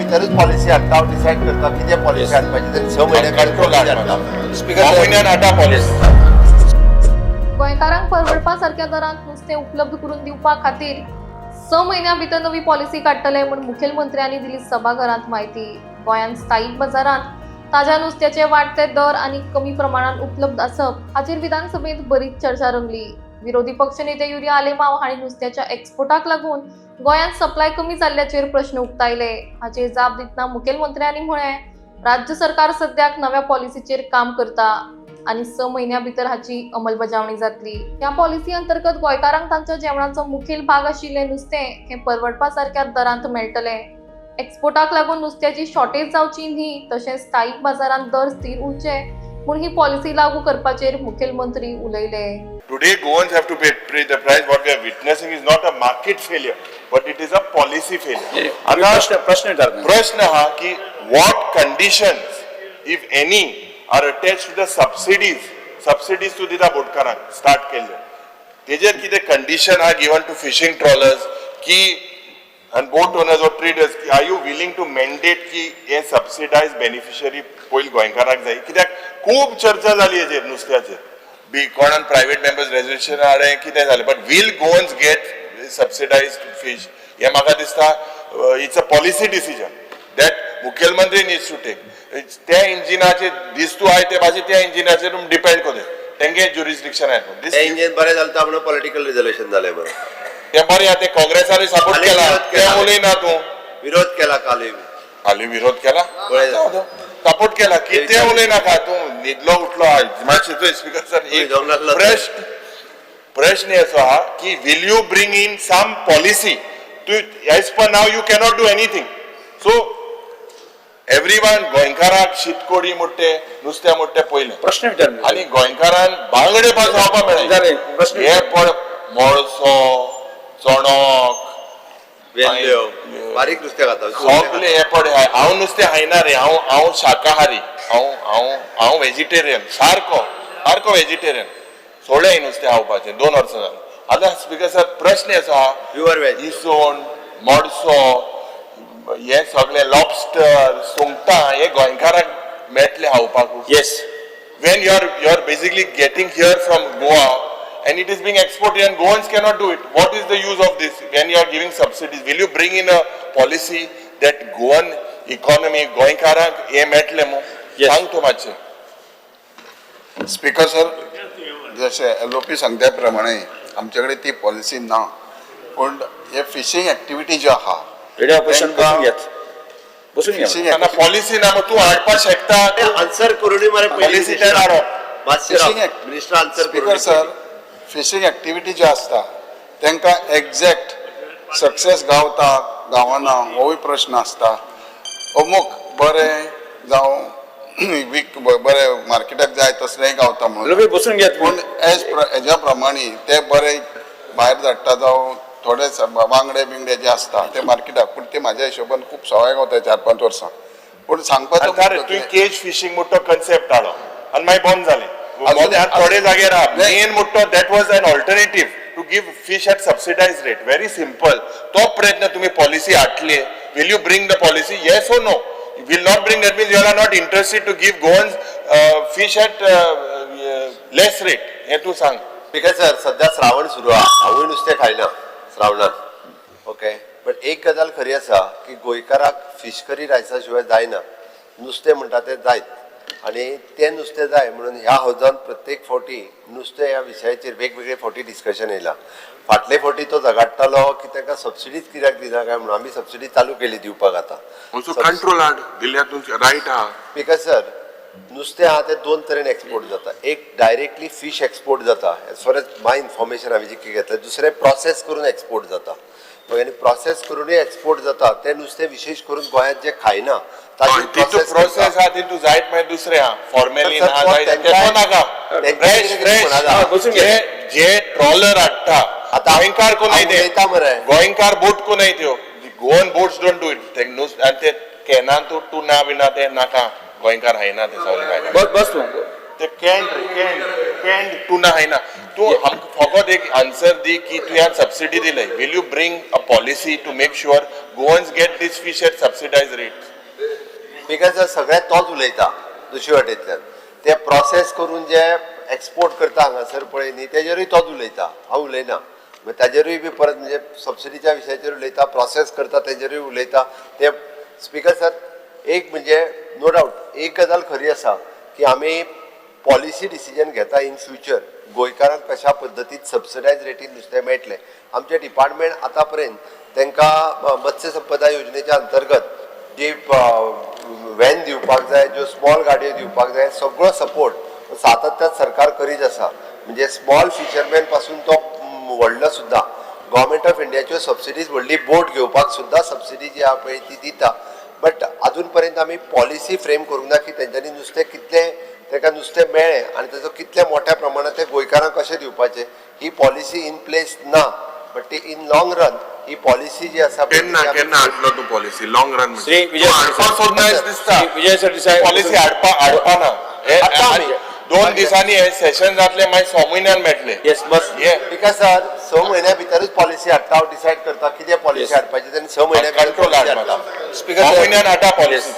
भितरच policy हाडटा हांव decide करता कितें पॉलिसी हाडपाची तरी 6 म्हयने कंट्रोल हाडटा स्पीकर म्हयन्यान हाडा पॉलिसी गोंयकारांक परवडपा सारख्या दरांत नुस्तें उपलब्ध करून दिवपा खातीर 6 म्हयन्यां भितर नवी पॉलिसी काडटले म्हूण मुखेलमंत्र्यांनी दिली सभाघरांत म्हायती. गोंयांत स्थायीक बाजारांत ताज्या नुस्त्याचे वाडते दर आनी कमी प्रमाणात उपलब्ध आसप हाचेर विधानसभेत बरीच चर्चा रंगली. विरोधी पक्षनेते युरिया आलेमाव हांणी नुस्त्याच्या एक्सपोर्टाक लागून गोंयांत सप्लाय कमी जाल्ल्याचेर प्रश्न उक्तायले. हाचेर जाप दितना मुखेलमंत्र्यांनी म्हळें, राज्य सरकार सद्याक नव्या पॉलिसीचेर काम करता आनी 6 म्हयन्यां भितर हाची अंमलबजावणी जातली. ह्या पॉलिसी अंतर्गत गोंयकारांक तांच्या जेवणाचो मुखेल भाग आशिल्लें नुस्तें हें परवडपा सारक्या दरांत मेळटलें. एक्सपोर्टाक लागून नुस्त्याची शॉर्टेज जावची न्ही, तशेंच स्थायीक बाजारांत दर स्थिर उरचे म्हूण ही पॉलिसी लागू करपाचेर मुखेलमंत्री उलयले. Today, Goans have to pay the price. What we are witnessing is not a market failure, but it is a policy failure. प्रश्न हा की what conditions, if any, are attached to the subsidies to दिता बोटकारांक start केले. तेजेर कितें condition are given to fishing trawlers की and boat owners or traders, are you willing to mandate की हे subsidized beneficiary पयली गोंयकारांक जाय? कित्याक खूब चर्चा जाली हेजेर नुस्त्याचेर. बी कोणान प्रायव्हेट मेंबर्स रेजल्युशन हाडे कितें जालें, बट वील गोन्स गेट सबसिडायज्ड फिश? हे म्हाका दिसता it's a policy decision that मुखेलमंत्री नीड्स टू टेक. त्या इंजिनाचे दिसतू आय ते भाजी त्या इंजिनाचेर डिपेंड कोते तेंगे ज्युरिस्डिक्शन आहे. ते इंजिन बरें जालें म्हणून पॉलिटिकल रिझोल्युशन जालें बरं. ते बरें आहा, ते काँग्रेसानूय सपोर्ट केला, ते उलयना तूं. विरोध केला कालूय विरोध केला, सपोर्ट केला की ते उलयनाका तूं न्हिदलो उठलो मातशें स्पीकर सर. प्रश्न असो आहा की will you bring in some policy to as per now you cannot do anything. So everyone गोंयकारांक शीतकोडी मुट्टे नुस्तें मुट्टे पयलें प्रश्न आनी गोंयकारांक बांगडे पास खावपा मेळ्ळे. हे पळ मोळसो चणोक बारीक नुस्तें खाता सगळे हे पळय. हांव नुस्तें खायना रे, हांव शाकाहारी, हांव व्हेजिटेरियन, सारको व्हेजिटेरियन. सोडलें नुस्तें खावपाचें 2 वर्सां जालीं. आतां स्पीकर सर प्रश्न असो आहा, प्युअर वेज इसवण मोडसो हे सगळे लॉबस्टर सुंगटां हे गोंयकारांक मेळटले खावपाक? Yes. When you are basically getting here from Goa and it is being exported and Goans cannot do it, what is the use of this when you are giving subsidies? Will you bring in a policy that Goan economy गोंयकारांक हे मेळटले मो? सांग तूं मातशें. Speaker sir, जसे LOP सांगल्या प्रमाणे आमचे कडेन ती पॉलिसी ना, पूण हे फिशींग एक्टिविटी ज्यो आहा फिशींग पॉलिसी ना मग तू हाडपा शकता आन्सर करून मरे पॉलिसी तें हाडप. Minister answer speaker sir, fishing activity ज्यो आसता तांकां एक्झॅक्ट सक्सेस गावता गावना होय प्रश्न आसता. अमूक बरें जावं वीक बरें मार्केटाक जाय तसलेंय गावता म्हणून, पूण हेज्या प्रमाणे ते बरें भायर धाडटा जावं थोडे बांगडे बिंगडे जे आसता ते मार्केटाक, पूण ते म्हाज्या हिशोबान खूब सवाय गावता 4-5 वर्सां. पूण सांगपाचो तुवें केज फिशींग म्हणटो कन्सेप्ट हाडलो आनी मागीर बंद जालें. थोडे जाग्यार मेन म्हणटो that was an alternative to give fish at subsidized rate. Very simple. तो प्रयत्न तुमी पॉलिसी हाडले. Will you bring the policy? Yes or no? Will not bring, that means you are not interested to give Goans fish at less rate. हे तूं सांग. Speaker sir, सध्या श्रावण सुरू आहा. हांवूय नुस्तें खायना श्रावणात, ओके. बट एक गजाल खरी आसा की गोंयकाराक फिश करी रायसा शिवाय जायना. नुस्तें म्हणटा तें जायत आनी तें नुस्तें जाय म्हणून ह्या हावजान प्रत्येक फावटी नुस्तें ह्या विशयाचेर वेगवेगळे फावटी डिस्कशन येयलां. फाटले फावटी तो झगडटालो की ताका सबसिडीज कित्याक दिना काय म्हणून. आमी सबसिडी चालू केली दिवपाक आतां. कंट्रोल हाड दिल्ल्यातून रायट आहा. स्पीकर सर, नुस्तें आहा तें 2 तरेन एक्सपोर्ट जाता. एक डायरेक्टली फिश एक्सपोर्ट जाता, एज फार एज माय इन्फॉर्मेशन हांवें जितकें घेतलें. दुसरें प्रोसेस करून एक्सपोर्ट जाता. आनी प्रोसेस करूनय एक्सपोर्ट जाता तें नुस्तें विशेश करून गोंयांत जे खायना ताची प्रोसेस आहा तितू जायत मागीर दुसरें आहा फॉर्मेलिन जे ट्रॉलर हाडटा आतां गोंयकार कोनाय ते गोंयकार बोट कोनाय त्यो Goan boats don't do it. आनी ते कॅनान टुना बिना ते नाका गोंयकार हायना ते सगळे. बस ते कॅन्ड तू ना है ना तू हम फकत एक आन्सर दी की तुवें सबसिडी दिले will you bring a policy to make sure Goans get this fish at subsidize rate because सगळ्यात तोच उलयता दुसरे वाटेंतल्यान ते प्रोसेस करून जे एक्सपोर्ट करता हांगासर पळय न्ही तेजेरूय तोच उलयता हांव उलयना मागीर ताजेरूय बी परत म्हणजे सबसिडीच्या विशयाचेर उलयता प्रोसेस करता तेजेरूय उलयता ते स्पीकर सर एक म्हणजे नो डावट एक गजाल खरी आसा की आमी पॉलिसी डिसिजन घेता इन फ्युचर गोंयकारांक कशा पद्दतीन सबसिडायज रेटीन नुस्तें मेळटलें आमचें डिपार्टमेंट आतां पर्यंत तांकां मत्स्य संपदा योजनेच्या अंतर्गत जी व्हॅन दिवपाक जाय ज्यो स्मॉल गाडयो दिवपाक जाय सगळो सपोर्ट सातत्यान सरकार करीत आसा म्हणजे स्मॉल फिशरमॅन पासून तो व्हडलो सुद्दां गव्हर्मेंट ऑफ इंडियाच्यो सबसिडीज व्हडली बोट घेवपाक सुद्दां सबसिडी जी आहा पळय ती दिता बट अजून पर्यंत आमी पॉलिसी फ्रेम करूंक ना की तेंच्यांनी नुस्तें कितलें ताका नुस्तें मेळ्ळें आनी ताचो कितल्या मोठ्या प्रमाणात ते गोंयकारांक कशें दिवपाचें ही पॉलिसी इन प्लेस ना बट ती इन लॉंग रन ही पॉलिसी जी आसा केन्ना हाडलो तू policy long run Shri Vijay दिसता विजय सरदेसाई पॉलिसी हाडपा ना हे 2 दिसांनी हे सेशन जातले मागीर 6 म्हयन्यान मेळटले येस बस हे बिकॉज सर 6 म्हयन्या भितरूच पॉलिसी हाडटा हांव डिसायड करता कितें पॉलिसी हाडपाची तेन्ना 6 म्हयन्या भितर कंट्रोल policy हाडपाक हाडटा. स्पीकर 6 म्हयन्यान हाडटा पॉलिसी